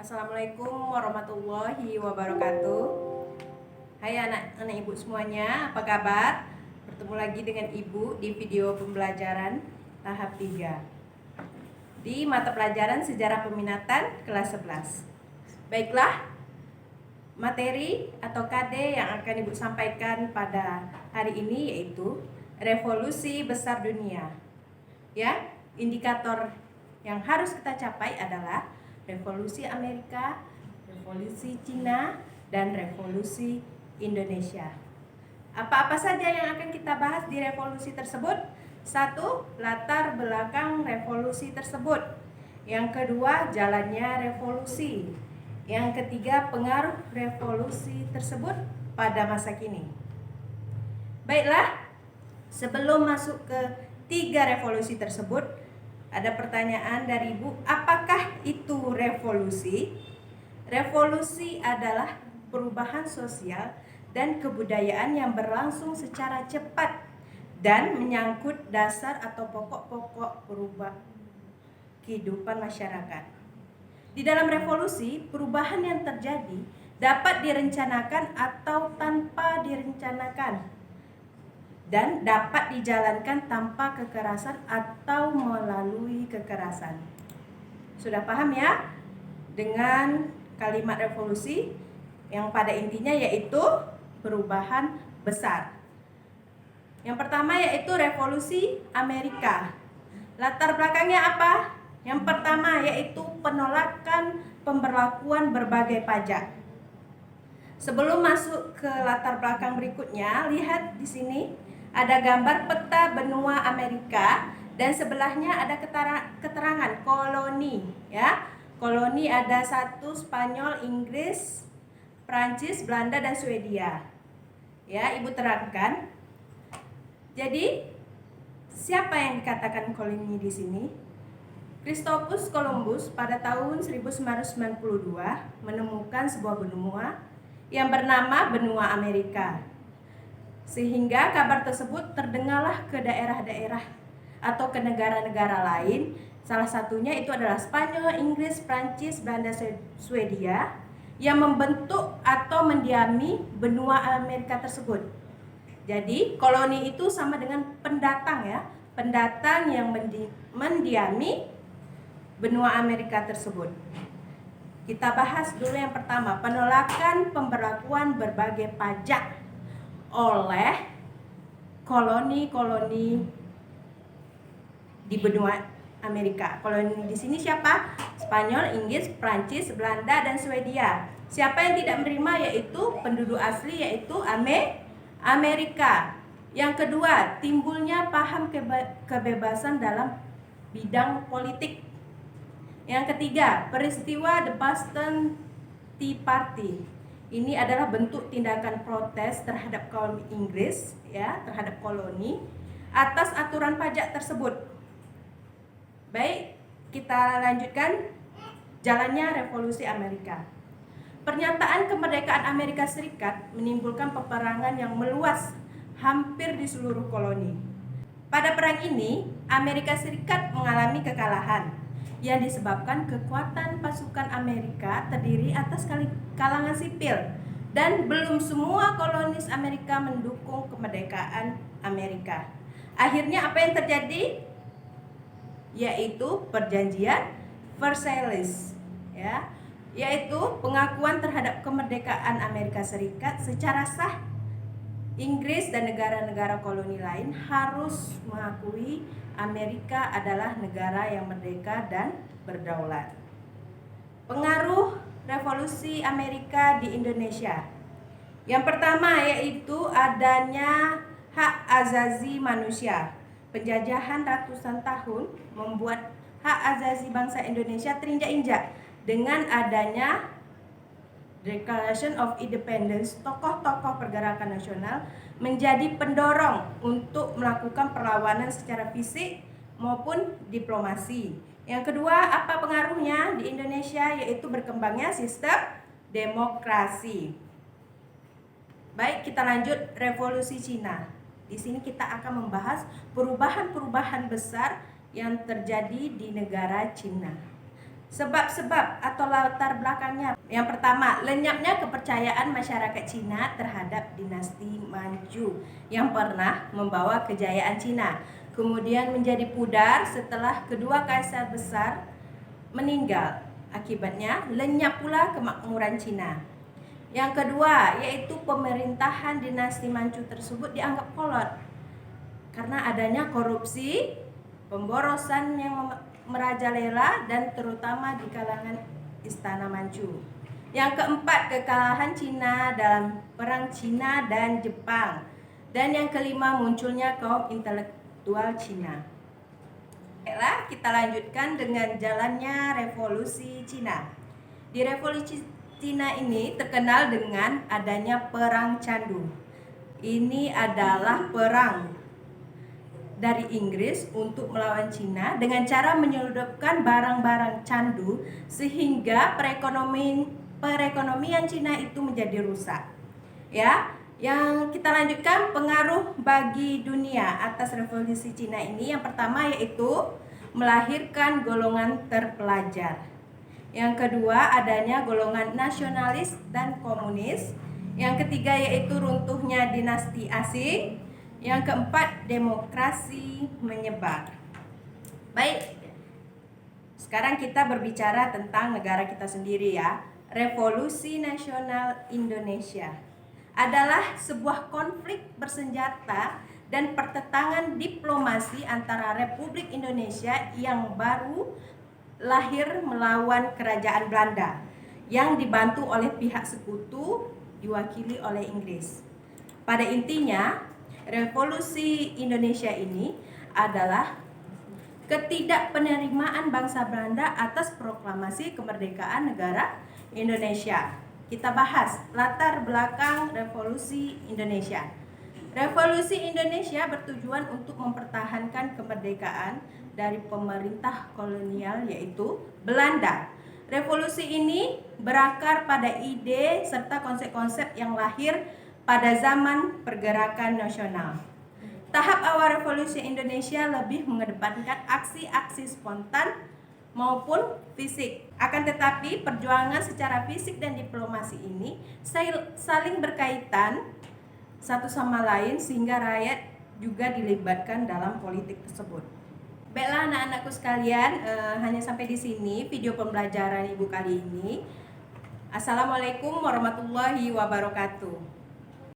Assalamualaikum warahmatullahi wabarakatuh. Hai anak-anak ibu semuanya, apa kabar? Bertemu lagi dengan ibu di video pembelajaran tahap 3 di mata pelajaran sejarah peminatan kelas 11. Baiklah, materi atau KD yang akan ibu sampaikan pada hari ini yaitu revolusi besar dunia. Ya, indikator yang harus kita capai adalah revolusi Amerika, revolusi Cina, dan revolusi Indonesia. Apa-apa saja yang akan kita bahas di revolusi tersebut? 1. Latar belakang revolusi tersebut. Yang kedua, jalannya revolusi. Yang ketiga, pengaruh revolusi tersebut pada masa kini. Baiklah, sebelum masuk ke 3 revolusi tersebut, ada pertanyaan dari Ibu, apakah itu revolusi? Revolusi adalah perubahan sosial dan kebudayaan yang berlangsung secara cepat dan menyangkut dasar atau pokok-pokok perubahan kehidupan masyarakat. Di dalam revolusi, perubahan yang terjadi dapat direncanakan atau tanpa direncanakan dan dapat dijalankan tanpa kekerasan atau melalui kekerasan. Sudah paham ya dengan kalimat revolusi yang pada intinya yaitu perubahan besar. Yang pertama yaitu revolusi Amerika. Latar belakangnya apa? Yang pertama yaitu penolakan pemberlakuan berbagai pajak. Sebelum masuk ke latar belakang berikutnya, lihat di sini ada gambar peta benua Amerika dan sebelahnya ada keterangan koloni ya. Koloni ada 1 Spanyol, Inggris, Prancis, Belanda dan Swedia. Ya, Ibu terangkan. Jadi, siapa yang dikatakan koloni di sini? Christopher Columbus pada tahun 1992 menemukan sebuah benua yang bernama benua Amerika. Sehingga kabar tersebut terdengarlah ke daerah-daerah atau ke negara-negara lain. Salah satunya itu adalah Spanyol, Inggris, Prancis, Belanda, Swedia yang membentuk atau mendiami benua Amerika tersebut. Jadi koloni itu sama dengan pendatang ya, pendatang yang mendiami benua Amerika tersebut. Kita bahas dulu yang pertama, penolakan pemberlakuan berbagai pajak oleh koloni-koloni di benua Amerika. Koloni di sini siapa? Spanyol, Inggris, Prancis, Belanda dan Swedia. Siapa yang tidak menerima yaitu penduduk asli yaitu Amerika. Yang kedua, timbulnya paham kebebasan dalam bidang politik. Yang ketiga, peristiwa The Boston Tea Party. Ini adalah bentuk tindakan protes terhadap kaum Inggris ya, terhadap koloni atas aturan pajak tersebut. Baik, kita lanjutkan jalannya revolusi Amerika. Pernyataan kemerdekaan Amerika Serikat menimbulkan peperangan yang meluas hampir di seluruh koloni. Pada perang ini, Amerika Serikat mengalami kekalahan yang disebabkan kekuatan pasukan Amerika terdiri atas kalangan sipil dan belum semua kolonis Amerika mendukung kemerdekaan Amerika. Akhirnya apa yang terjadi? Yaitu perjanjian Versailles ya, yaitu pengakuan terhadap kemerdekaan Amerika Serikat secara sah. Inggris dan negara-negara koloni lain harus mengakui Amerika adalah negara yang merdeka dan berdaulat. Pengaruh revolusi Amerika di Indonesia. Yang pertama yaitu adanya hak azazi manusia. Penjajahan ratusan tahun membuat hak azazi bangsa Indonesia terinjak-injak dengan adanya Declaration of Independence. Tokoh-tokoh pergerakan nasional menjadi pendorong untuk melakukan perlawanan secara fisik maupun diplomasi. Yang kedua, apa pengaruhnya di Indonesia? Yaitu berkembangnya sistem demokrasi. Baik, kita lanjut revolusi Cina. Di sini kita akan membahas perubahan-perubahan besar yang terjadi di negara Cina. Sebab-sebab atau latar belakangnya. Yang pertama, lenyapnya kepercayaan masyarakat Cina terhadap dinasti Manchu yang pernah membawa kejayaan Cina, kemudian menjadi pudar setelah kedua kaisar besar meninggal. Akibatnya lenyap pula kemakmuran Cina. Yang kedua, yaitu pemerintahan dinasti Manchu tersebut dianggap kolot karena adanya korupsi, pemborosan yang merajalela dan terutama di kalangan istana Manchu. Yang keempat, kekalahan Cina dalam perang Cina dan Jepang. Dan yang kelima, munculnya kaum intelektual Cina. Baiklah, kita lanjutkan dengan jalannya revolusi Cina. Di revolusi Cina ini terkenal dengan adanya perang candu. Ini adalah perang dari Inggris untuk melawan Cina dengan cara menyelundupkan barang-barang candu sehingga perekonomian Cina itu menjadi rusak. Ya, yang kita lanjutkan pengaruh bagi dunia atas revolusi Cina ini. Yang pertama yaitu melahirkan golongan terpelajar. Yang kedua adanya golongan nasionalis dan komunis. Yang ketiga yaitu runtuhnya dinasti asing. Yang keempat, demokrasi menyebar. Baik, sekarang kita berbicara tentang negara kita sendiri ya. Revolusi Nasional Indonesia adalah sebuah konflik bersenjata dan pertentangan diplomasi antara Republik Indonesia yang baru lahir melawan Kerajaan Belanda yang dibantu oleh pihak sekutu diwakili oleh Inggris. Pada intinya, revolusi Indonesia ini adalah ketidakpenerimaan bangsa Belanda atas proklamasi kemerdekaan negara Indonesia. Kita bahas latar belakang revolusi Indonesia. Revolusi Indonesia bertujuan untuk mempertahankan kemerdekaan dari pemerintah kolonial yaitu Belanda. Revolusi ini berakar pada ide serta konsep-konsep yang lahir pada zaman pergerakan nasional. Tahap awal revolusi Indonesia lebih mengedepankan aksi-aksi spontan maupun fisik. Akan tetapi perjuangan secara fisik dan diplomasi ini saling berkaitan satu sama lain sehingga rakyat juga dilibatkan dalam politik tersebut. Baiklah anak-anakku sekalian, hanya sampai di sini video pembelajaran Ibu kali ini. Assalamualaikum warahmatullahi wabarakatuh.